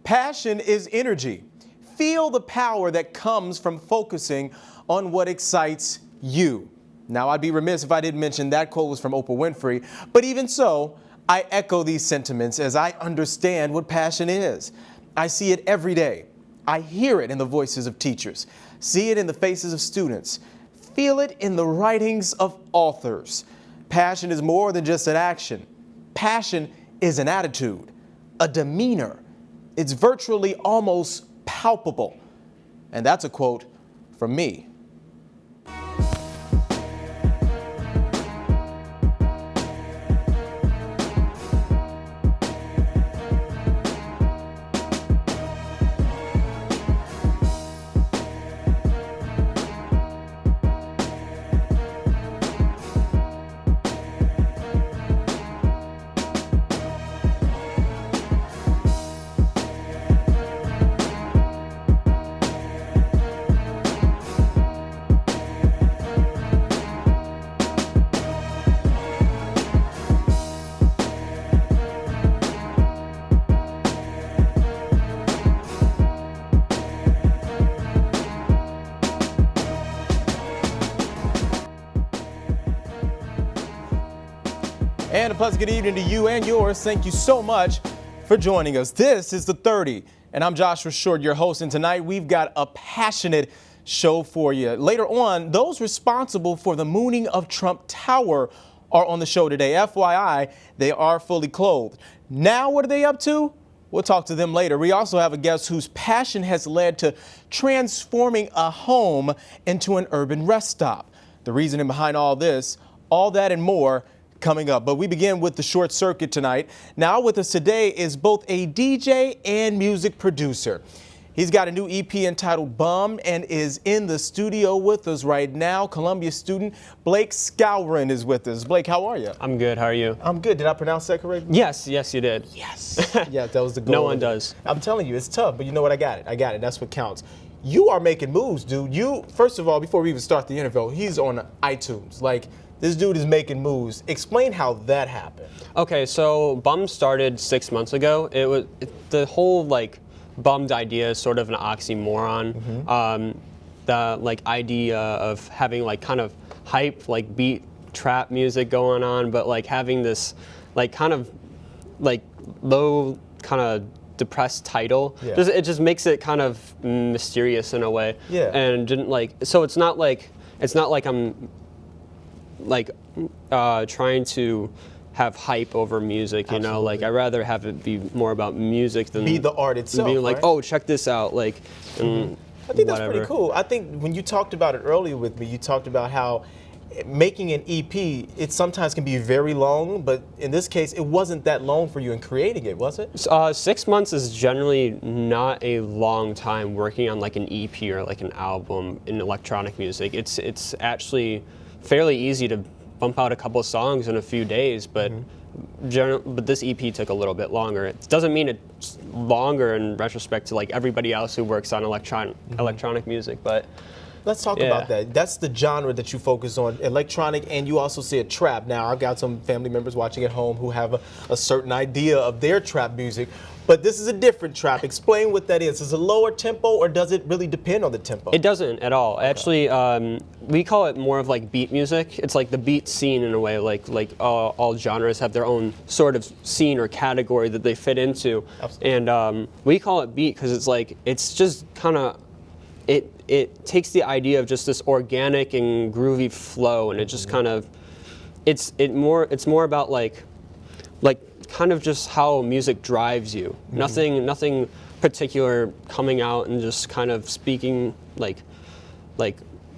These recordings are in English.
Passion is energy. Feel the power that comes from focusing on what excites you. Now, I'd be remiss if I didn't mention that quote was from Oprah Winfrey, but even so, I echo these sentiments as I understand what passion is. I see it every day. I hear it in the voices of teachers, see it in the faces of students, feel it in the writings of authors. Passion is more than just an action. Passion is an attitude, a demeanor. It's virtually almost palpable. And that's a quote from me. And a pleasant good evening to you and yours. Thank you so much for joining us. This is The 30, and I'm Joshua Short, your host, and tonight we've got a passionate show for you. Later on, those responsible for the mooning of Trump Tower are on the show today. FYI, they are fully clothed. Now, what are they up to? We'll talk to them later. We also have a guest whose passion has led to transforming a home into an urban rest stop. The reasoning behind all this, all that and more, coming up. But we begin with the short circuit tonight. Now with us today is both a DJ and music producer. He's got a new EP entitled Bum and is in the studio with us right now. Columbia student Blake Skowron is with us. Blake, how are you? I'm good. How are you? I'm good. Did I pronounce that correctly? Yes, you did. Yes. Yeah, that was the goal. No one does. I'm telling you, it's tough, but you know what? I got it. That's what counts. You are making moves, dude. You, first of all, before we even start the interview, he's on iTunes. Like, this dude is making moves. Explain how that happened. Okay, so Bum started 6 months ago. The whole bummed idea is sort of an oxymoron. Mm-hmm. The idea of having kind of hype, beat trap music going on, but having this kind of low kind of depressed title. Yeah. It just makes it kind of mysterious in a way. Yeah. And didn't so it's not like I'm trying to have hype over music, you know. I'd rather have it be more about music than be the art itself. Being right? oh, check this out, I think that's pretty cool. I think when you talked about it earlier with me, you talked about how making an EP, it sometimes can be very long, but in this case, it wasn't that long for you in creating it, was it? 6 months is generally not a long time working on an EP or an album in electronic music. It's actually fairly easy to bump out a couple of songs in a few days, but but this EP took a little bit longer. It doesn't mean it's longer in retrospect to everybody else who works on electronic music, but let's talk about that. That's the genre that you focus on, electronic, and you also said trap. Now, I've got some family members watching at home who have a certain idea of their trap music, but this is a different trap. Explain what that is. Is it a lower tempo, or does it really depend on the tempo? It doesn't at all. Okay. Actually, we call it more of beat music. It's the beat scene in a way. All genres have their own sort of scene or category that they fit into. Absolutely. And we call it beat because it's just kind of, it takes the idea of just this organic and groovy flow, and it just kind of, it's more about kind of just how music drives you. Mm-hmm. Nothing particular coming out and just kind of speaking like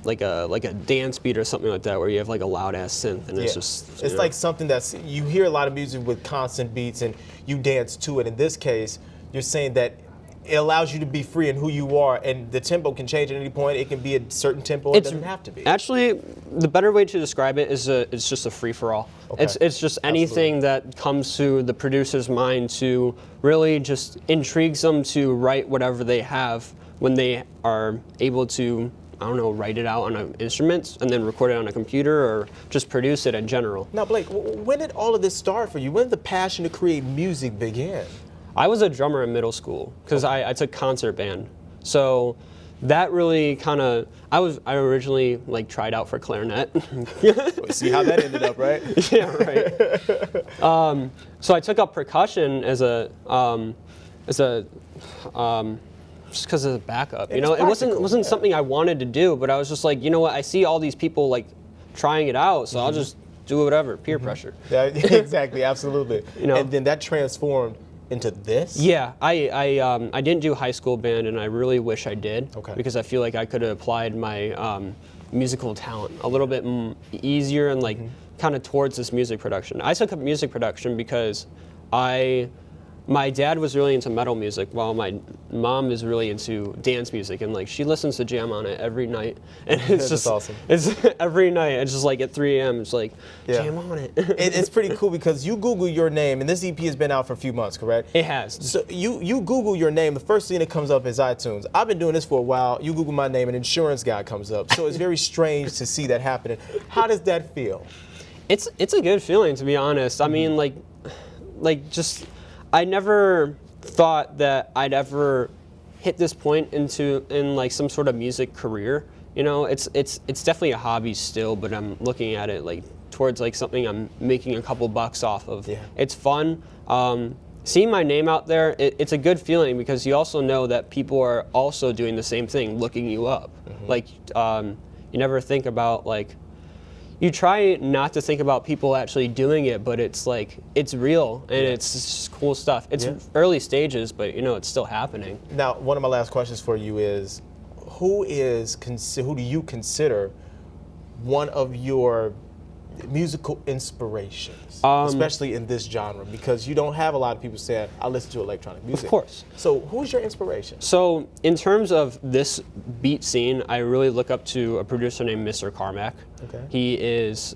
a dance beat or something like that, where you have a loud ass synth, and it's just it's something that's, you hear a lot of music with constant beats and you dance to it. In this case, you're saying that it allows you to be free in who you are, and the tempo can change at any point. It can be a certain tempo. It doesn't have to be. Actually, the better way to describe it is it's just a free-for-all. Okay. It's just anything that comes to the producer's mind to really just intrigues them to write whatever they have when they are able to, I don't know, write it out on an instrument and then record it on a computer, or just produce it in general. Now, Blake, when did all of this start for you? When did the passion to create music begin? I was a drummer in middle school because I took concert band. So that really kind of, I originally like tried out for clarinet. See how that ended up, right? Yeah, right. So I took up percussion as a just because of the backup. You know, it wasn't something I wanted to do, but I was just like, you know what? I see all these people like trying it out, so I'll just do whatever. Peer pressure. Yeah, exactly, absolutely. You know? And then that transformed into this? Yeah, I didn't do high school band, and I really wish I did. Okay. Because I feel like I could have applied my musical talent a little bit easier and like kind of towards this music production. I took up music production because my dad was really into metal music while my mom is really into dance music, and like she listens to Jam on It every night, and it's just awesome. It's every night. It's just like at 3 a.m. It's like Jam on It. It's pretty cool because you Google your name, and this EP has been out for a few months, correct? It has. So you Google your name, the first thing that comes up is iTunes. I've been doing this for a while. You Google my name, an insurance guy comes up. So it's very strange to see that happening. How does that feel? It's a good feeling, to be honest. I mean, like just. I never thought that I'd ever hit this point in like some sort of music career. You know, it's definitely a hobby still, but I'm looking at it like towards like something I'm making a couple bucks off of. Yeah. It's fun. Seeing my name out there, it's a good feeling because you also know that people are also doing the same thing, looking you up. Like you never think about like. You try not to think about people actually doing it, but it's like, it's real and it's just cool stuff. It's early stages, but you know, it's still happening. Now, one of my last questions for you is, who do you consider one of your musical inspirations, especially in this genre? Because you don't have a lot of people saying, I listen to electronic music. Of course. So who's your inspiration? So in terms of this beat scene, I really look up to a producer named Mr. Carmack. Okay. He's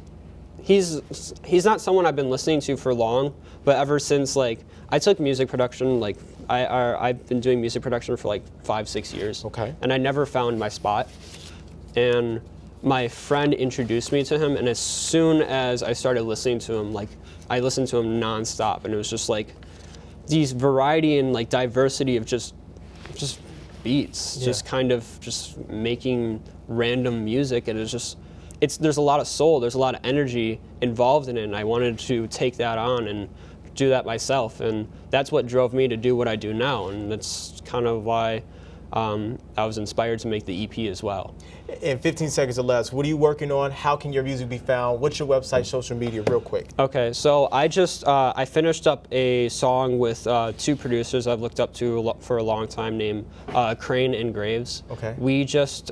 not someone I've been listening to for long, but ever since like I took music production, like I've been doing music production for like 5-6 years. Okay. And I never found my spot. And my friend introduced me to him, and as soon as I started listening to him, like I listened to him nonstop, and it was just like these variety and like diversity of just beats, just kind of just making random music, and there's a lot of soul, there's a lot of energy involved in it, and I wanted to take that on and do that myself, and that's what drove me to do what I do now, and that's kind of why I was inspired to make the EP as well. In 15 seconds or less, what are you working on? How can your music be found? What's your website, social media, real quick? Okay, so I finished up a song with 2 producers I've looked up to for a long time named Crane and Graves. Okay. We just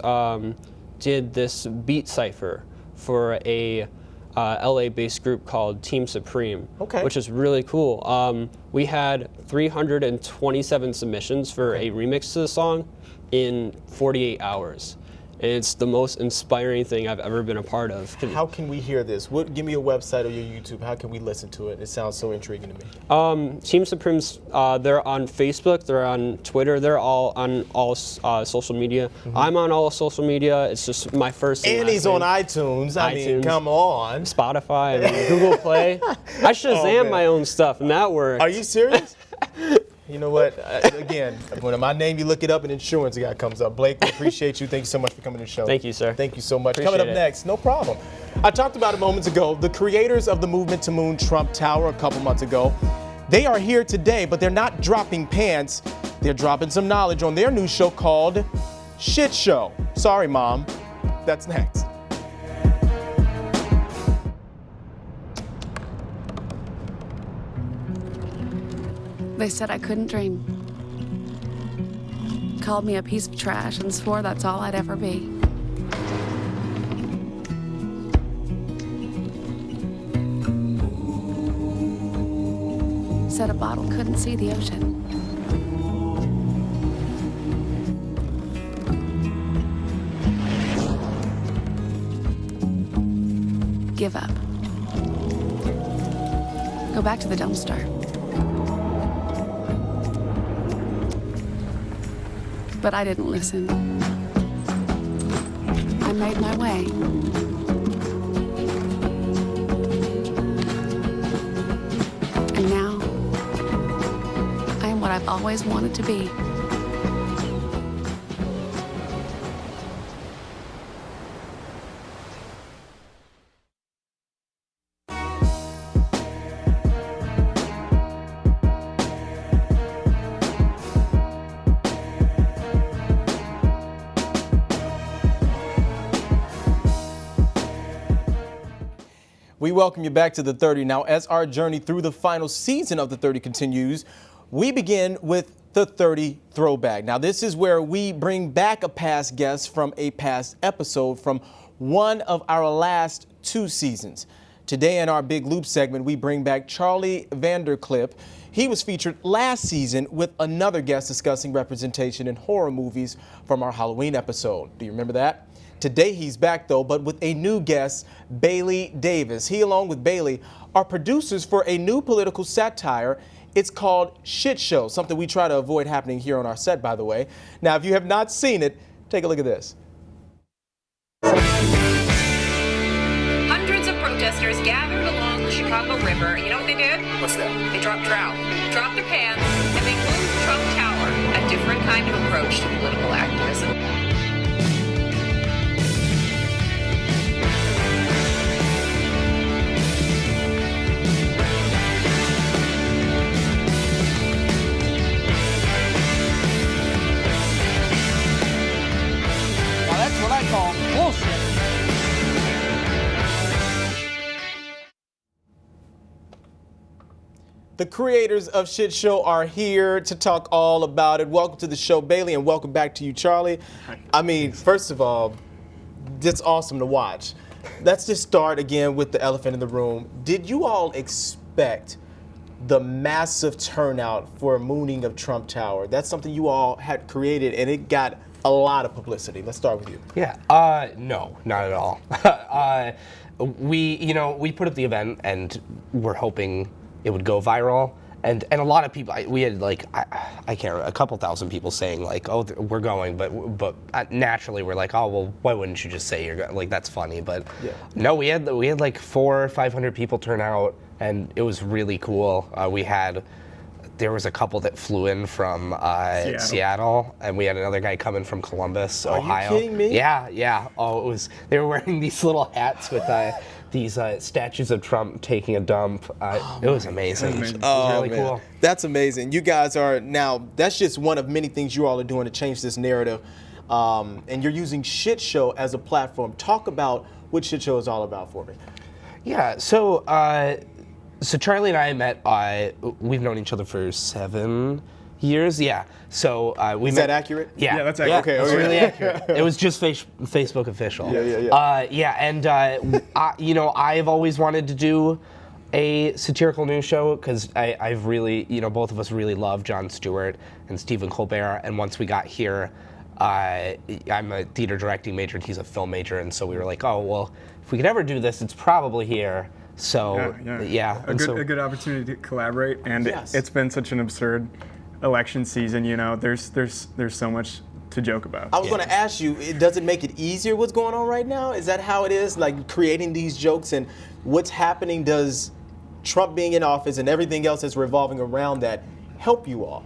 did this beat cipher for a LA-based group called Team Supreme, which is really cool. We had 327 submissions for a remix to the song in 48 hours. And it's the most inspiring thing I've ever been a part of. How can we hear this? Give me your website or your YouTube. How can we listen to it? It sounds so intriguing to me. Team Supreme's, they're on Facebook, they're on Twitter, they're all on all social media. I'm on all social media. It's just my first and he's on iTunes. I mean, come on. Spotify, and Google Play. I Shazam my own stuff, and that works. Are you serious? You know what? Again, when my name, you look it up, an insurance guy comes up. Blake, we appreciate you. Thank you so much for coming to the show. Thank you, sir. Thank you so much. Appreciate Coming up next, no problem. I talked about it moments ago. The creators of the Movement to Moon Trump Tower a couple months ago, they are here today, but they're not dropping pants. They're dropping some knowledge on their new show called Shit Show. Sorry, Mom. That's next. They said I couldn't dream. Called me a piece of trash and swore that's all I'd ever be. Said a bottle couldn't see the ocean. Give up. Go back to the dumpster. But I didn't listen. I made my way. And now, I am I've always wanted to be. We welcome you back to The 30. Now, as our journey through the final season of The 30 continues, we begin with The 30 Throwback. Now, this is where we bring back a past guest from a past episode from one of our last 2 seasons. Today in our Big Loop segment, we bring back Charlie Vanderclip. He was featured last season with another guest discussing representation in horror movies from our Halloween episode. Do you remember that? Today he's back though, but with a new guest, Bailey Davis. He, along with Bailey, are producers for a new political satire. It's called Shit Show, something we try to avoid happening here on our set, by the way. Now, if you have not seen it, take a look at this. Hundreds of protesters gathered along the Chicago River. You know what they did? What's that? They dropped trout, dropped their pants, and they moved Trump Tower, a different kind of approach to political activism. What I call bullshit. The creators of Shit Show are here to talk all about it. Welcome to the show, Bailey, and welcome back to you, Charlie. I mean, first of all, it's awesome to watch. Let's just start again with the elephant in the room. Did you all expect the massive turnout for a mooning of Trump Tower? That's something you all had created, and it got a lot of publicity. Let's start with you. Yeah. No, not at all. We put up the event and we're hoping it would go viral. And a lot of people, we had like, I can't remember, a couple thousand people saying like, oh, we're going, but naturally we're like, oh, well, why wouldn't you just say you're going? Like, that's funny. But no, we had like 400 or 500 people turn out, and it was really cool. There was a couple that flew in from Seattle, and we had another guy coming from Columbus, Ohio. Are you kidding me? Yeah. Oh, they were wearing these little hats with these statues of Trump taking a dump. It was amazing. It was really cool. That's amazing. You guys are now, that's just one of many things you all are doing to change this narrative. And you're using Shit Show as a platform. Talk about what Shit Show is all about for me. Yeah, so Charlie and I met, we've known each other for 7 years, yeah. So we Is met, that accurate? Yeah. Yeah, that's accurate. Okay, It's okay. really accurate. It was just Facebook official. Yeah. I've always wanted to do a satirical news show because I've really, both of us really love Jon Stewart and Stephen Colbert. And once we got here, I'm a theater directing major and he's a film major. And so we were like, oh, well, if we could ever do this, it's probably here. So, yeah. A good opportunity to collaborate. And it's been such an absurd election season, there's so much to joke about. I was going to ask you, does it make it easier what's going on right now? Is that how it is? Like creating these jokes and what's happening, does Trump being in office and everything else that's revolving around that help you all?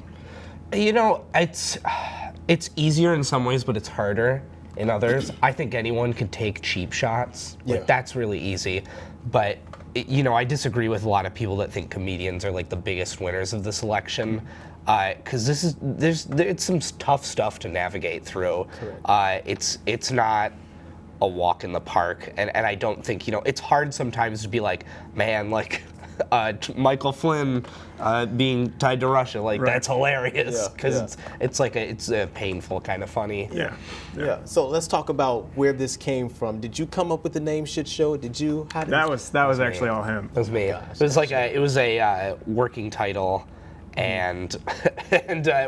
It's easier in some ways, but it's harder in others. I think anyone could take cheap shots. Like, that's really easy. But I disagree with a lot of people that think comedians are like the biggest winners of this election. Because it's some tough stuff to navigate through. It's not a walk in the park, and I don't think it's hard sometimes to be like, man, like Michael Flynn being tied to Russia, like that's hilarious because it's a painful kind of funny. Yeah. So let's talk about where this came from. Did you come up with the name Shit Show? Did you? That was actually all him. It was me. It was like it was a working title. And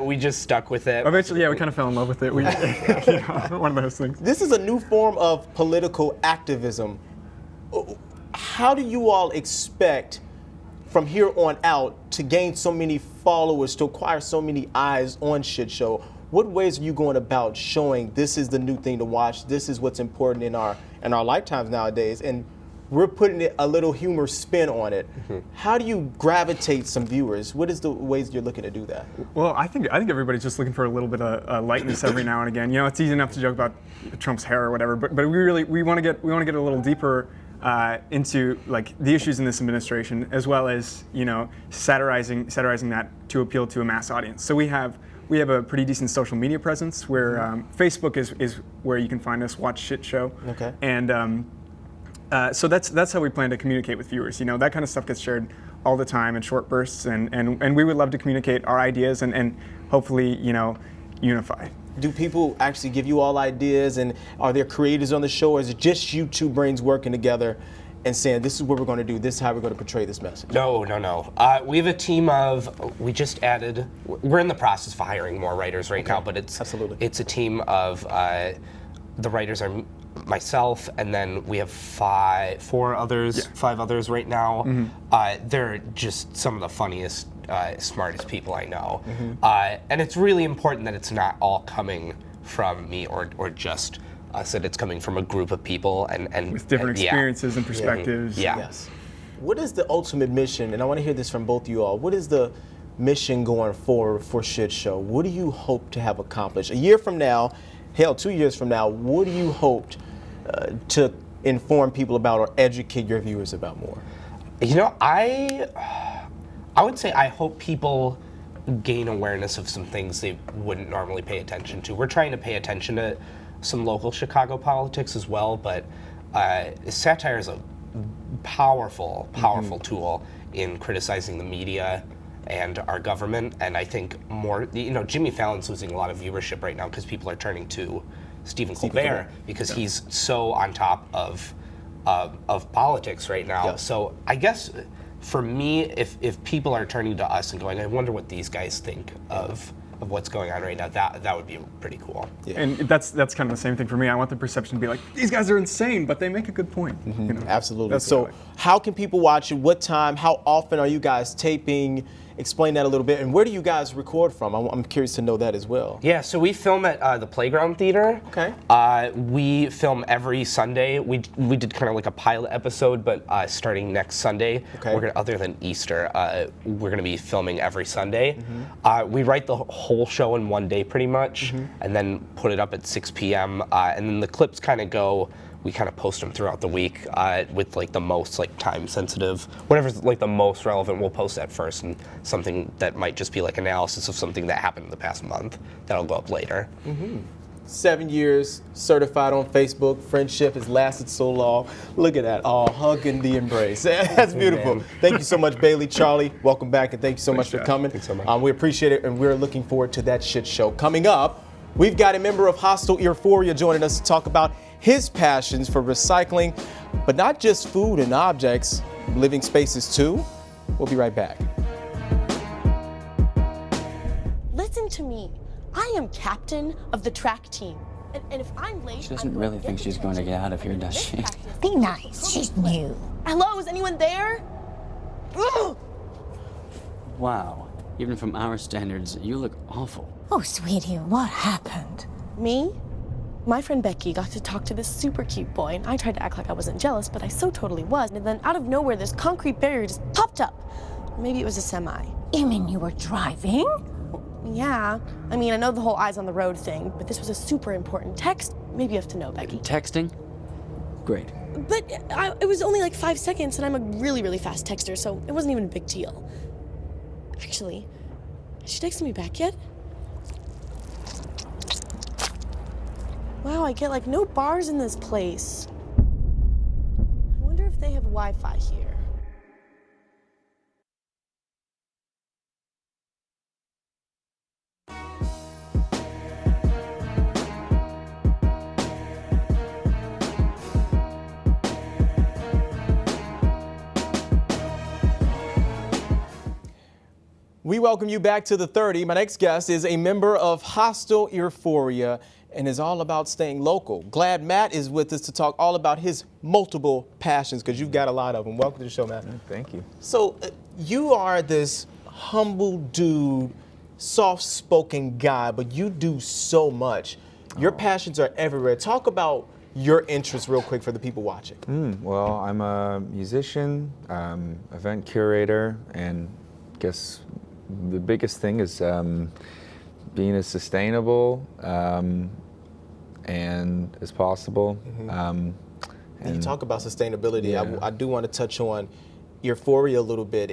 we just stuck with it. Eventually, we kind of fell in love with it. One of those things. This is a new form of political activism. How do you all expect from here on out to gain so many followers, to acquire so many eyes on Shit Show? What ways are you going about showing this is the new thing to watch? This is what's important in our lifetimes nowadays. And we're putting a little humor spin on it. How do you gravitate some viewers? What is the ways you're looking to do that? Well, I think everybody's just looking for a little bit of lightness every now and again. You know, it's easy enough to joke about Trump's hair or whatever, but we want to get a little deeper into like the issues in this administration, as well as, you know, satirizing that to appeal to a mass audience. So we have a pretty decent social media presence where Facebook is where you can find us, Watch Shit Show. Okay. And so that's how we plan to communicate with viewers. You know, that kind of stuff gets shared all the time in short bursts, and we would love to communicate our ideas and hopefully, you know, unify. Do people actually give you all ideas, and are there creators on the show, or is it just you two brains working together and saying, this is what we're going to do, this is how we're going to portray this message? No. We have a team of, we're in the process of hiring more writers right now, but it's a team of, the writers are myself, and then we have five others right now. They're just some of the funniest, smartest people I know. And it's really important that it's not all coming from me or just us, that it's coming from a group of people and with different experiences and perspectives. Yes. What is the ultimate mission? And I want to hear this from both of you all. What is the mission going forward for Shit Show? What do you hope to have accomplished? A year from now, hell, 2 years from now, what do you hope to inform people about or educate your viewers about more? You know, I would say I hope people gain awareness of some things they wouldn't normally pay attention to. We're trying to pay attention to some local Chicago politics as well, but satire is a powerful tool in criticizing the media and our government, and I think more, you know, Jimmy Fallon's losing a lot of viewership right now because people are turning to Stephen Colbert because he's so on top of politics right now. So I guess for me, if people are turning to us and going, I wonder what these guys think of what's going on right now, that would be pretty cool. And that's kind of the same thing for me. I want the perception to be like, these guys are insane, but they make a good point. You know? Absolutely. So how can people watch it? What time? How often are you guys taping? Explain that a little bit. And where do you guys record from? I'm curious to know that as well. Yeah, so we film at the Playground Theater. Okay. We film every Sunday. We did kind of like a pilot episode, but starting next Sunday, we're gonna, other than Easter, we're gonna be filming every Sunday. We write the whole show in one day pretty much, and then put it up at 6 p.m. And then the clips kind of go, we kind of post them throughout the week with like the most like time sensitive, whatever's like the most relevant, we'll post that first, and something that might just be like analysis of something that happened in the past month, that'll go up later. 7 years certified on Facebook. Friendship has lasted so long. Look at that, all hug in the embrace. That's beautiful. Thank you so much, Bailey, Charlie. Welcome back, and thank you so much for coming. Thanks so much. We appreciate it, and we're looking forward to that shit show. Coming up, we've got a member of Hostile Euphoria joining us to talk about his passions for recycling, but not just food and objects, living spaces too. We'll be right back. Listen to me. I am captain of the track team. And if I'm late, she doesn't really think she's going to get out of here, does she? Be nice. She's new. Hello, is anyone there? Ugh! Wow. Even from our standards, you look awful. Oh, sweetie, what happened? Me? My friend Becky got to talk to this super cute boy, and I tried to act like I wasn't jealous, but I so totally was. And then out of nowhere, this concrete barrier just popped up. Maybe it was a semi. You mean you were driving? Yeah. I mean, I know the whole eyes on the road thing, but this was a super important text. Maybe you have to know, Becky. Texting? Great. But it was only like 5 seconds, and I'm a really, really fast texter, so it wasn't even a big deal. Actually, has she texted me back yet? Wow, I get like no bars in this place. I wonder if they have Wi-Fi here. We welcome you back to the 30. My next guest is a member of Hostile Euphoria and is all about staying local. Glad Matt is with us to talk all about his multiple passions, because you've got a lot of them. Welcome to the show, Matt. Thank you. So you are this humble dude, soft-spoken guy, but you do so much. Your passions are everywhere. Talk about your interests real quick for the people watching? Well, I'm a musician, event curator, and I guess the biggest thing is being as sustainable and as possible. And you talk about sustainability. Yeah. I do want to touch on Euphoria a little bit.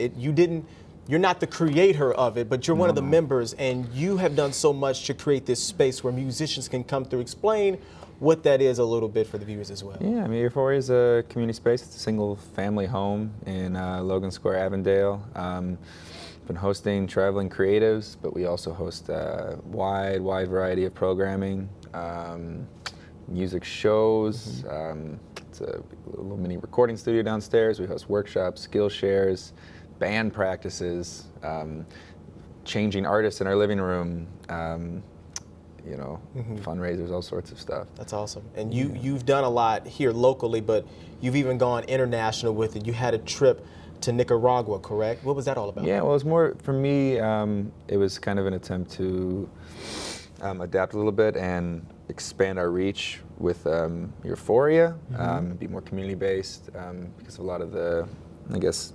You're not the creator of it, but you're one of the members, and you have done so much to create this space where musicians can come through. Explain what that is a little bit for the viewers as well. Yeah, I mean, Euphoria is a community space. It's a single-family home in Logan Square, Avondale. Been hosting traveling creatives, but we also host a wide variety of programming, music shows. It's a little mini recording studio downstairs. We host workshops, skill shares, band practices, changing artists in our living room, fundraisers, all sorts of stuff. That's awesome. And you've done a lot here locally, but you've even gone international with it. You had a trip to Nicaragua, correct? What was that all about? Yeah, well, it was more, for me, it was kind of an attempt to adapt a little bit and expand our reach with Euphoria, be more community-based, because a lot of I guess,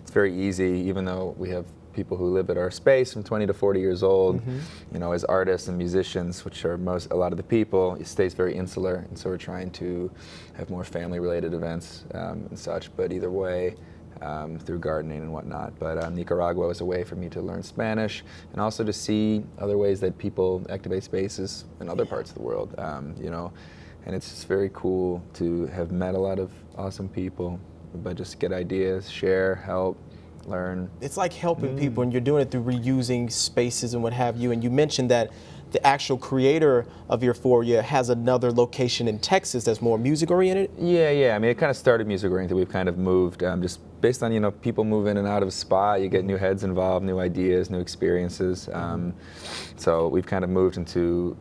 it's very easy, even though we have people who live at our space from 20 to 40 years old, as artists and musicians, which are a lot of the people, it stays very insular, and so we're trying to have more family-related events and such, but either way, through gardening and whatnot. But Nicaragua was a way for me to learn Spanish and also to see other ways that people activate spaces in other parts of the world, and it's just very cool to have met a lot of awesome people, but just get ideas, share, help, learn. It's like helping people, and you're doing it through reusing spaces and what have you. And you mentioned that the actual creator of Euphoria has another location in Texas that's more music oriented. Yeah. I mean, it kind of started music oriented. We've kind of moved just based on people move in and out of a spot. You get new heads involved, new ideas, new experiences. So we've kind of moved into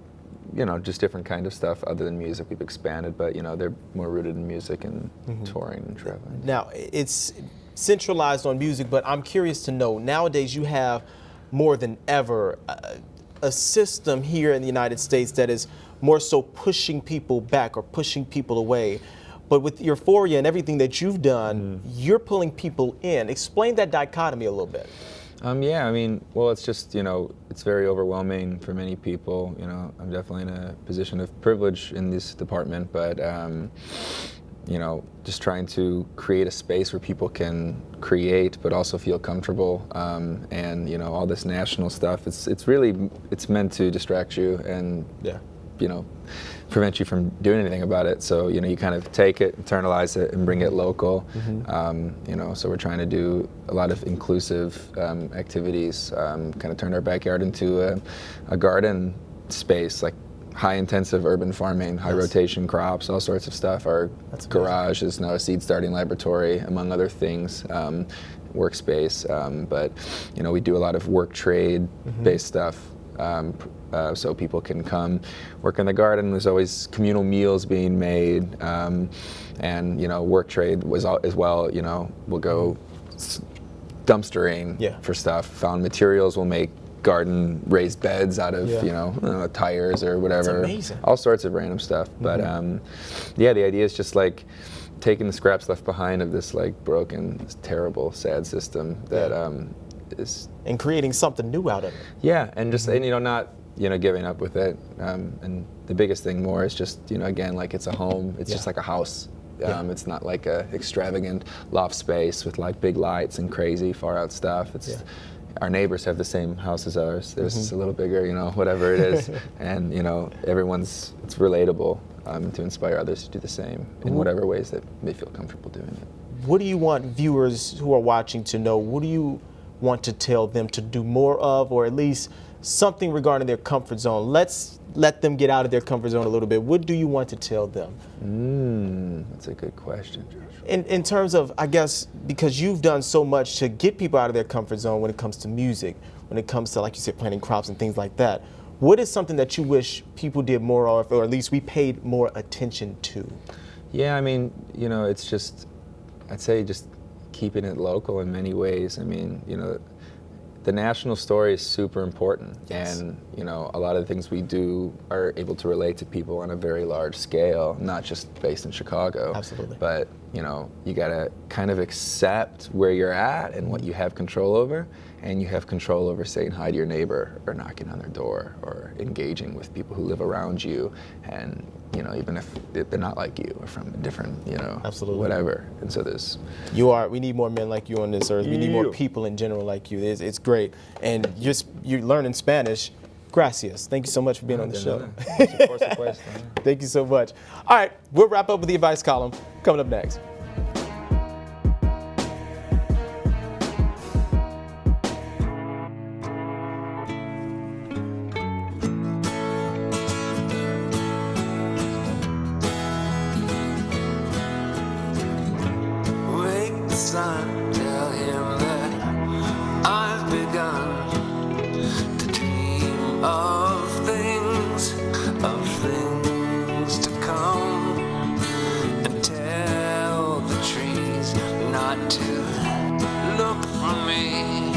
just different kind of stuff other than music. We've expanded, but they're more rooted in music and touring and traveling. Now, it's centralized on music, but I'm curious to know, nowadays you have more than ever a system here in the United States that is more so pushing people back or pushing people away. But with Euphoria and everything that you've done, you're pulling people in. Explain that dichotomy a little bit. Yeah, I mean, well, it's just, it's very overwhelming for many people. I'm definitely in a position of privilege in this department, but, just trying to create a space where people can create, but also feel comfortable. And, all this national stuff, it's meant to distract you and, prevent you from doing anything about it. So, you kind of take it, internalize it, and bring it local. So we're trying to do a lot of inclusive activities, kind of turn our backyard into a garden space, like high intensive urban farming, high rotation crops, all sorts of stuff. Our garage is now a seed starting laboratory, among other things, workspace. But, we do a lot of work trade based stuff. So people can come work in the garden. There's always communal meals being made, and work trade was as well. We'll go dumpstering for stuff. Found materials. We'll make garden raised beds out of tires or whatever. That's amazing. All sorts of random stuff. But the idea is just like taking the scraps left behind of this broken, this terrible, sad system that is, and creating something new out of it. Yeah, and just and not giving up with it. And the biggest thing more is just again, like it's a home. It's just like a house. It's not like a extravagant loft space with big lights and crazy far out stuff. It's our neighbors have the same house as ours. Theirs is a little bigger, whatever it is, and it's relatable to inspire others to do the same in whatever ways that they feel comfortable doing it. What do you want viewers who are watching to know? What do you want to tell them to do more of, or at least something regarding their comfort zone? Let's let them get out of their comfort zone a little bit. What do you want to tell them? That's a good question, Josh. In terms of, I guess, because you've done so much to get people out of their comfort zone when it comes to music, when it comes to, like you said, planting crops and things like that. What is something that you wish people did more of, or at least we paid more attention to? Yeah, I mean, it's just, I'd say just keeping it local in many ways. I mean, the national story is super important, and you know, a lot of the things we do are able to relate to people on a very large scale, not just based in Chicago. Absolutely. But you know, you gotta kind of accept where you're at and what you have control over, and you have control over saying hi to your neighbor or knocking on their door or engaging with people who live around you, and you know, even if they're not like you or from a different, you know, Absolutely. whatever. And so this, we need more men like you on this earth. We need more people in general like you. It's great. And you're learning Spanish. Gracias. Thank you so much for being on the show. Thank you so much. All right, we'll wrap up with the advice column coming up next. Tell him that I've begun to dream of things to come, and tell the trees not to look for me.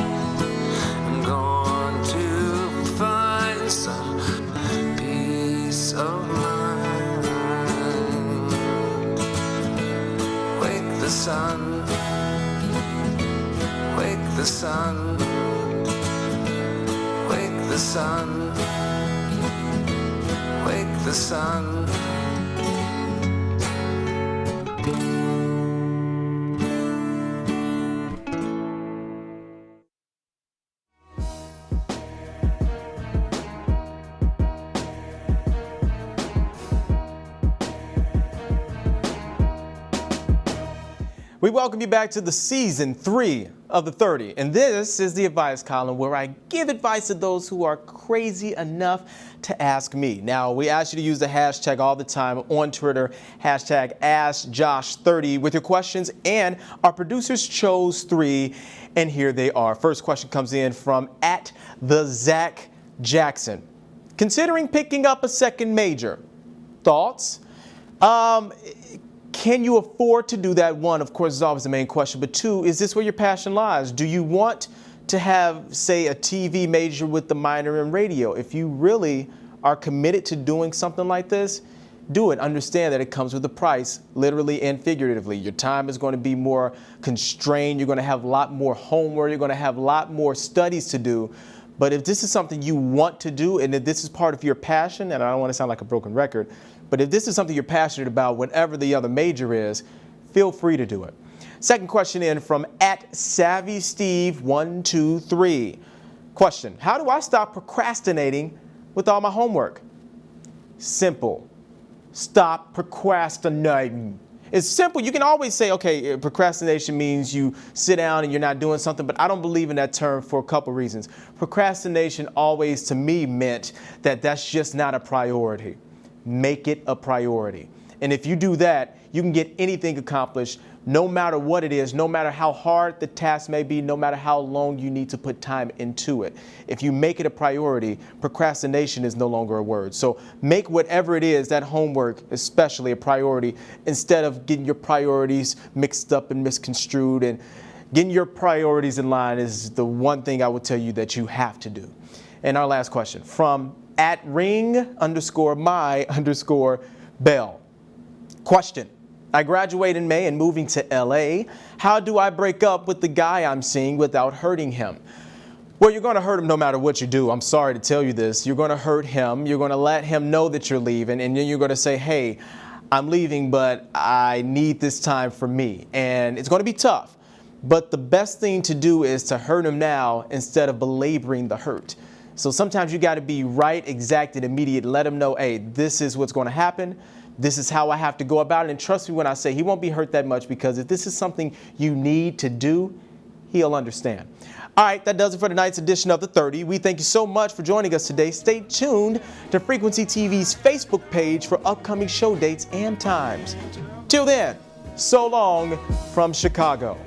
I'm going to find some peace of mind. Wake the sun. Wake the sun, wake the sun, wake the sun. We welcome you back to the season 3 of the 30, and this is the advice column where I give advice to those who are crazy enough to ask me. Now, we ask you to use the hashtag all the time on Twitter, hashtag AskJosh30 with your questions, and our producers chose 3, and here they are. First question comes in from @the_Zach_Jackson. Considering picking up a second major, thoughts? Can you afford to do that? One, of course, is always the main question. But 2, is this where your passion lies? Do you want to have, say, a TV major with the minor in radio? If you really are committed to doing something like this, do it. Understand that it comes with a price, literally and figuratively. Your time is going to be more constrained. You're going to have a lot more homework. You're going to have a lot more studies to do. But if this is something you want to do, and if this is part of your passion, and I don't want to sound like a broken record, but if this is something you're passionate about, whatever the other major is, feel free to do it. Second question in from @SavvySteve123. Question: how do I stop procrastinating with all my homework? Simple. Stop procrastinating. It's simple. You can always say, okay, procrastination means you sit down and you're not doing something, but I don't believe in that term for a couple reasons. Procrastination always, to me, meant that that's just not a priority. Make it a priority. And if you do that, you can get anything accomplished, no matter what it is, no matter how hard the task may be, no matter how long you need to put time into it. If you make it a priority, procrastination is no longer a word. So make whatever it is, that homework especially, a priority, instead of getting your priorities mixed up and misconstrued. And getting your priorities in line is the one thing I would tell you that you have to do. And our last question from @ring_my_bell. Question: I graduate in May and moving to LA. How do I break up with the guy I'm seeing without hurting him? Well, you're going to hurt him no matter what you do. I'm sorry to tell you this. You're going to hurt him. You're going to let him know that you're leaving, and then you're going to say, hey, I'm leaving, but I need this time for me. And it's going to be tough. But the best thing to do is to hurt him now instead of belaboring the hurt. So sometimes you got to be right, exact, and immediate. Let him know, hey, this is what's going to happen. This is how I have to go about it. And trust me when I say he won't be hurt that much, because if this is something you need to do, he'll understand. All right, that does it for tonight's edition of The 30. We thank you so much for joining us today. Stay tuned to Frequency TV's Facebook page for upcoming show dates and times. Till then, so long from Chicago.